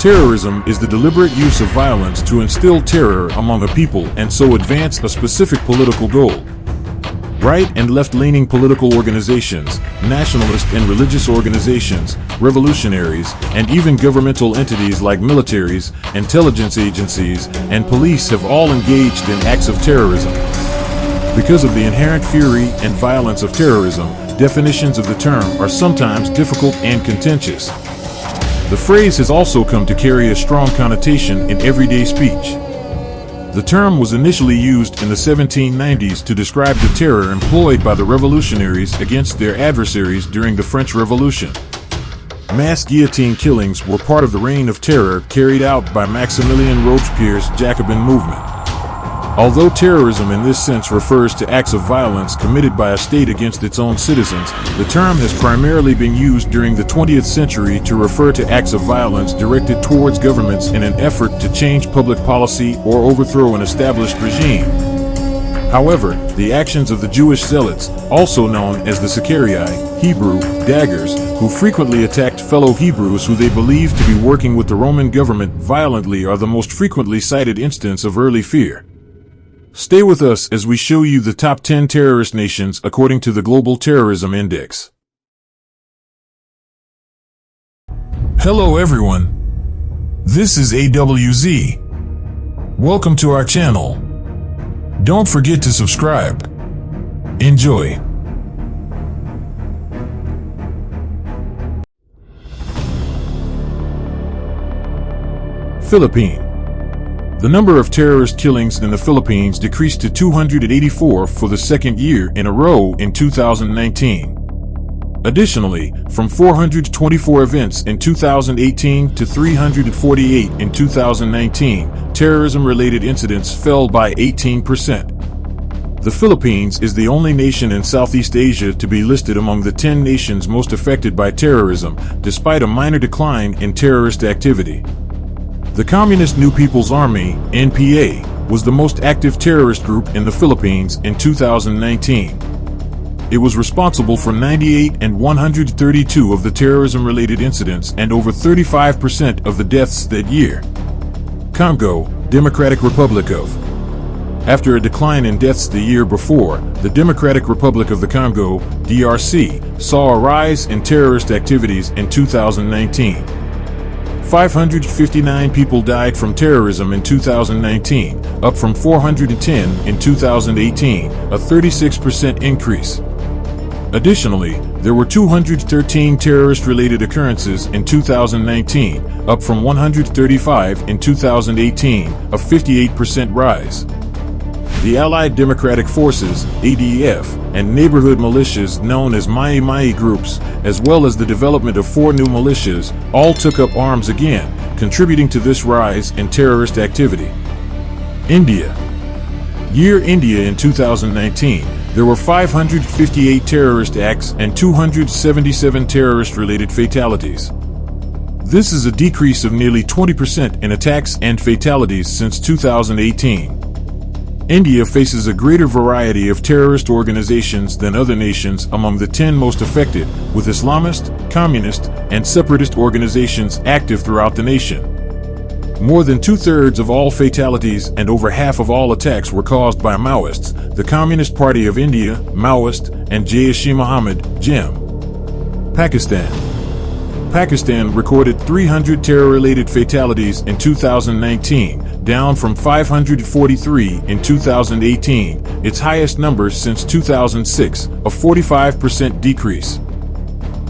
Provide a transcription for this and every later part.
Terrorism is the deliberate use of violence to instill terror among a people and so advance a specific political goal. Right and left-leaning political organizations, nationalist and religious organizations, revolutionaries, and even governmental entities like militaries, intelligence agencies, and police have all engaged in acts of terrorism. Because of the inherent fury and violence of terrorism, definitions of the term are sometimes difficult and contentious. The phrase has also come to carry a strong connotation in everyday speech. The term was initially used in the 1790s to describe the terror employed by the revolutionaries against their adversaries during the French Revolution. Mass guillotine killings were part of the reign of terror carried out by Maximilien Robespierre's Jacobin movement. Although terrorism in this sense refers to acts of violence committed by a state against its own citizens, the term has primarily been used during the 20th century to refer to acts of violence directed towards governments in an effort to change public policy or overthrow an established regime. However, the actions of the Jewish zealots, also known as the Sicarii, Hebrew, daggers, who frequently attacked fellow Hebrews who they believed to be working with the Roman government violently, are the most frequently cited instance of early fear. Stay with us as we show you the top 10 terrorist nations according to the Global Terrorism Index. Hello everyone. This is AWZ. Welcome to our channel. Don't forget to subscribe. Enjoy. Philippines. The number of terrorist killings in the Philippines decreased to 284 for the second year in a row in 2019. Additionally, from 424 events in 2018 to 348 in 2019, terrorism-related incidents fell by 18%. The Philippines is the only nation in Southeast Asia to be listed among the 10 nations most affected by terrorism, despite a minor decline in terrorist activity. The Communist New People's Army, NPA, was the most active terrorist group in the Philippines in 2019. It was responsible for 98 and 132 of the terrorism-related incidents and over 35% of the deaths that year. Congo, Democratic Republic of. After a decline in deaths the year before, the Democratic Republic of the Congo, DRC, saw a rise in terrorist activities in 2019. 559 people died from terrorism in 2019, up from 410 in 2018, a 36% increase. Additionally, there were 213 terrorist-related occurrences in 2019, up from 135 in 2018, a 58% rise. The Allied Democratic Forces, ADF, and neighborhood militias known as Mai Mai groups, as well as the development of 4 new militias, all took up arms again, contributing to this rise in terrorist activity. India. India in 2019, there were 558 terrorist acts and 277 terrorist-related fatalities. This is a decrease of nearly 20% in attacks and fatalities since 2018. India faces a greater variety of terrorist organizations than other nations among the 10 most affected, with Islamist, communist, and separatist organizations active throughout the nation. More than 2/3 of all fatalities and over half of all attacks were caused by Maoists, the Communist Party of India, Maoist, and Jaish-e-Mohammed, JEM. Pakistan recorded 300 terror-related fatalities in 2019, down from 543 in 2018, its highest number since 2006, a 45% decrease.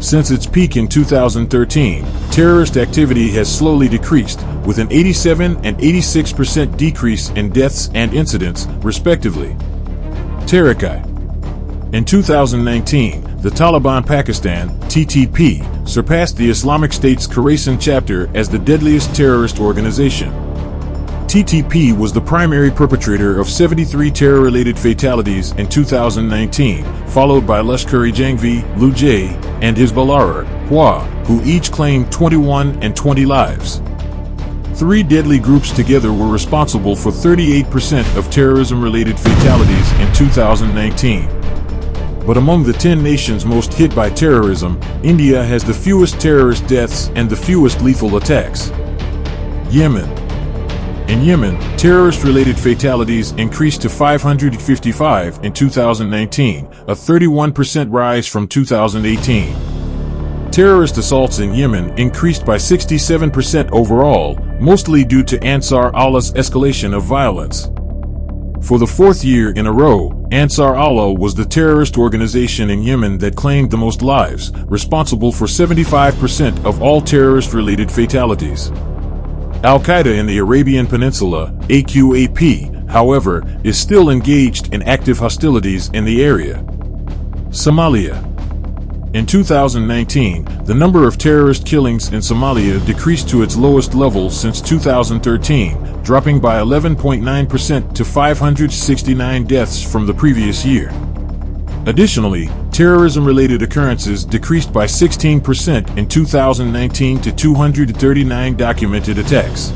Since its peak in 2013, terrorist activity has slowly decreased, with an 87 and 86% decrease in deaths and incidents, respectively. Tariqi. In 2019, the Taliban Pakistan, TTP, surpassed the Islamic State's Khorasan chapter as the deadliest terrorist organization. TTP was the primary perpetrator of 73 terror-related fatalities in 2019, followed by Lashkar-e-Jhangvi, Lujay, and Hizbullah, who each claimed 21 and 20 lives. 3 deadly groups together were responsible for 38% of terrorism-related fatalities in 2019. But among the 10 nations most hit by terrorism, India has the fewest terrorist deaths and the fewest lethal attacks. Yemen. In Yemen, terrorist-related fatalities increased to 555 in 2019, a 31% rise from 2018. Terrorist assaults in Yemen increased by 67% overall, mostly due to Ansar Allah's escalation of violence. For the fourth year in a row, Ansar Allah was the terrorist organization in Yemen that claimed the most lives, responsible for 75% of all terrorist-related fatalities. Al-Qaeda in the Arabian Peninsula, AQAP, however, is still engaged in active hostilities in the area. Somalia. In 2019, the number of terrorist killings in Somalia decreased to its lowest level since 2013, dropping by 11.9% to 569 deaths from the previous year. Additionally, terrorism-related occurrences decreased by 16% in 2019 to 239 documented attacks.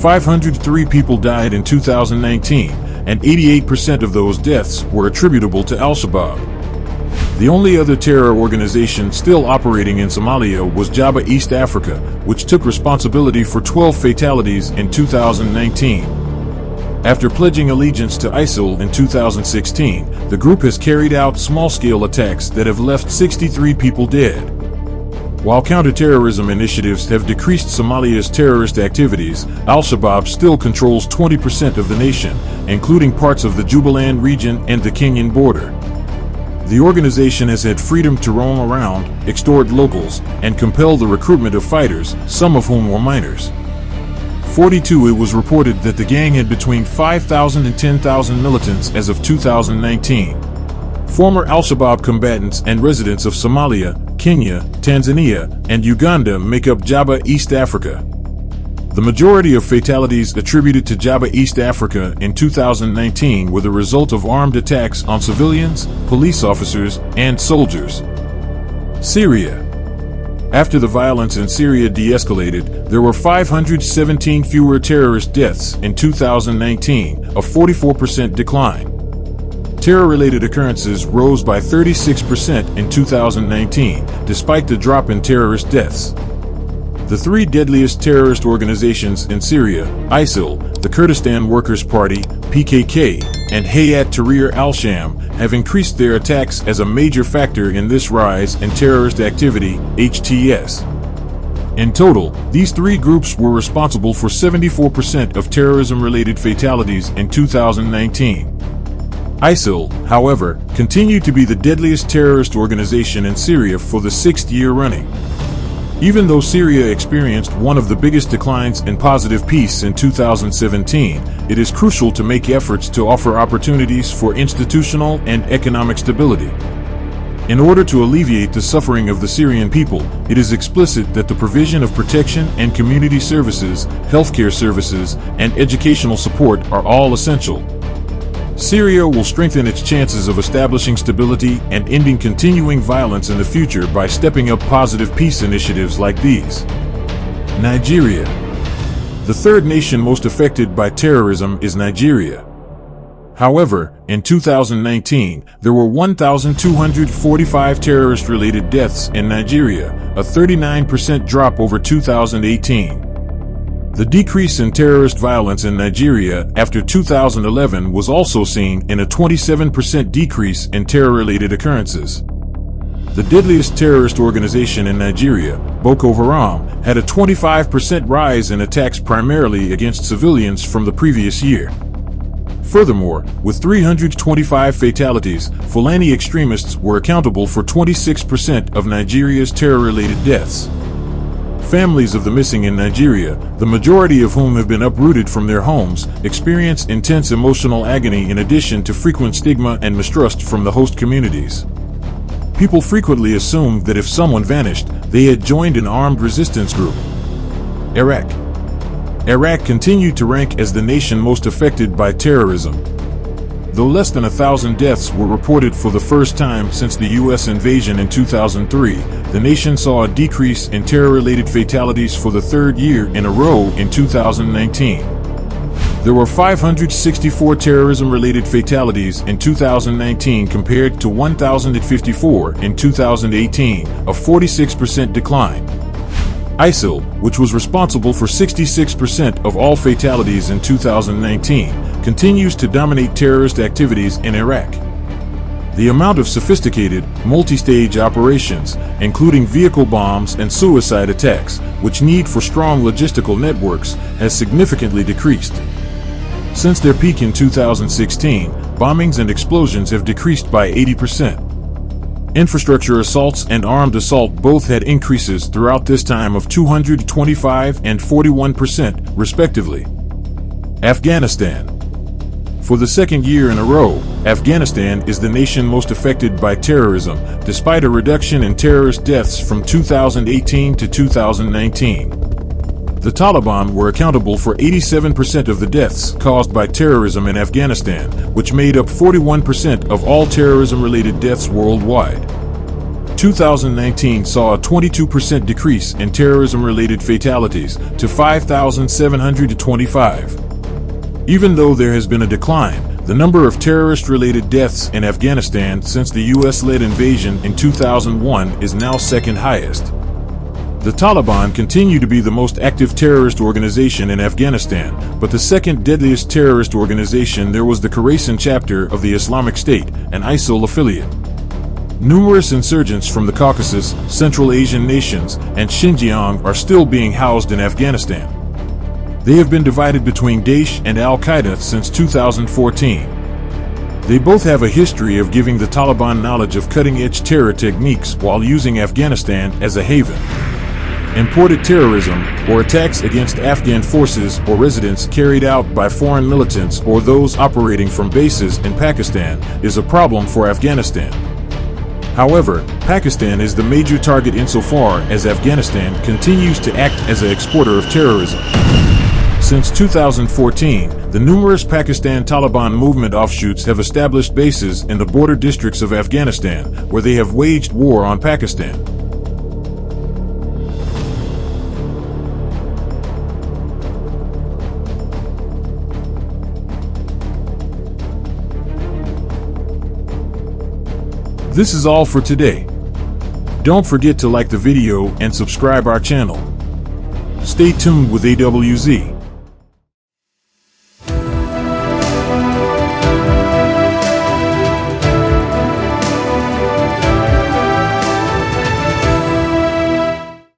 503 people died in 2019, and 88% of those deaths were attributable to Al-Shabaab. The only other terror organization still operating in Somalia was Jabhat East Africa, which took responsibility for 12 fatalities in 2019. After pledging allegiance to ISIL in 2016, the group has carried out small-scale attacks that have left 63 people dead. While counterterrorism initiatives have decreased Somalia's terrorist activities, Al-Shabaab still controls 20% of the nation, including parts of the Jubaland region and the Kenyan border. The organization has had freedom to roam around, extort locals, and compel the recruitment of fighters, some of whom were minors. It was reported that the gang had between 5,000 and 10,000 militants as of 2019. Former Al-Shabaab combatants and residents of Somalia, Kenya, Tanzania, and Uganda make up Jabhat East Africa. The majority of fatalities attributed to Jabhat East Africa in 2019 were the result of armed attacks on civilians, police officers, and soldiers. Syria. After the violence in Syria de-escalated, there were 517 fewer terrorist deaths in 2019, a 44% decline. Terror-related occurrences rose by 36% in 2019, despite the drop in terrorist deaths. The three deadliest terrorist organizations in Syria, ISIL, the Kurdistan Workers' Party, PKK, and Hayat Tahrir al-Sham, have increased their attacks as a major factor in this rise in terrorist activity, HTS. In total, these three groups were responsible for 74% of terrorism-related fatalities in 2019. ISIL, however, continued to be the deadliest terrorist organization in Syria for the sixth year running. Even though Syria experienced one of the biggest declines in positive peace in 2017, it is crucial to make efforts to offer opportunities for institutional and economic stability. In order to alleviate the suffering of the Syrian people, it is explicit that the provision of protection and community services, healthcare services, and educational support are all essential. Syria will strengthen its chances of establishing stability and ending continuing violence in the future by stepping up positive peace initiatives like these. Nigeria. The third nation most affected by terrorism is Nigeria. However, in 2019, there were 1,245 terrorist-related deaths in Nigeria, a 39% drop over 2018. The decrease in terrorist violence in Nigeria after 2011 was also seen in a 27% decrease in terror-related occurrences. The deadliest terrorist organization in Nigeria, Boko Haram, had a 25% rise in attacks primarily against civilians from the previous year. Furthermore, with 325 fatalities, Fulani extremists were accountable for 26% of Nigeria's terror-related deaths. Families of the missing in Nigeria, the majority of whom have been uprooted from their homes, experience intense emotional agony in addition to frequent stigma and mistrust from the host communities. People frequently assumed that if someone vanished, they had joined an armed resistance group. Iraq. Iraq continued to rank as the nation most affected by terrorism. Though less than 1,000 deaths were reported for the first time since the U.S. invasion in 2003, the nation saw a decrease in terror-related fatalities for the third year in a row in 2019. There were 564 terrorism-related fatalities in 2019 compared to 1,054 in 2018, a 46% decline. ISIL, which was responsible for 66% of all fatalities in 2019, continues to dominate terrorist activities in Iraq. The amount of sophisticated, multi-stage operations, including vehicle bombs and suicide attacks, which need for strong logistical networks, has significantly decreased. Since their peak in 2016, bombings and explosions have decreased by 80%. Infrastructure assaults and armed assault both had increases throughout this time of 225 and 41%, respectively. Afghanistan. For the second year in a row, Afghanistan is the nation most affected by terrorism, despite a reduction in terrorist deaths from 2018 to 2019. The Taliban were accountable for 87% of the deaths caused by terrorism in Afghanistan, which made up 41% of all terrorism-related deaths worldwide. 2019 saw a 22% decrease in terrorism-related fatalities to 5,725. Even though there has been a decline, the number of terrorist-related deaths in Afghanistan since the US-led invasion in 2001 is now second highest. The Taliban continue to be the most active terrorist organization in Afghanistan, but the second deadliest terrorist organization there was the Khorasan chapter of the Islamic State, an ISIL affiliate. Numerous insurgents from the Caucasus, Central Asian nations, and Xinjiang are still being housed in Afghanistan. They have been divided between Daesh and Al-Qaeda since 2014. They both have a history of giving the Taliban knowledge of cutting-edge terror techniques while using Afghanistan as a haven. Imported terrorism, or attacks against Afghan forces or residents carried out by foreign militants or those operating from bases in Pakistan, is a problem for Afghanistan. However, Pakistan is the major target insofar as Afghanistan continues to act as an exporter of terrorism. Since 2014, the numerous Pakistan Taliban movement offshoots have established bases in the border districts of Afghanistan, where they have waged war on Pakistan. This is all for today. Don't forget to like the video and subscribe our channel. Stay tuned with AWZ.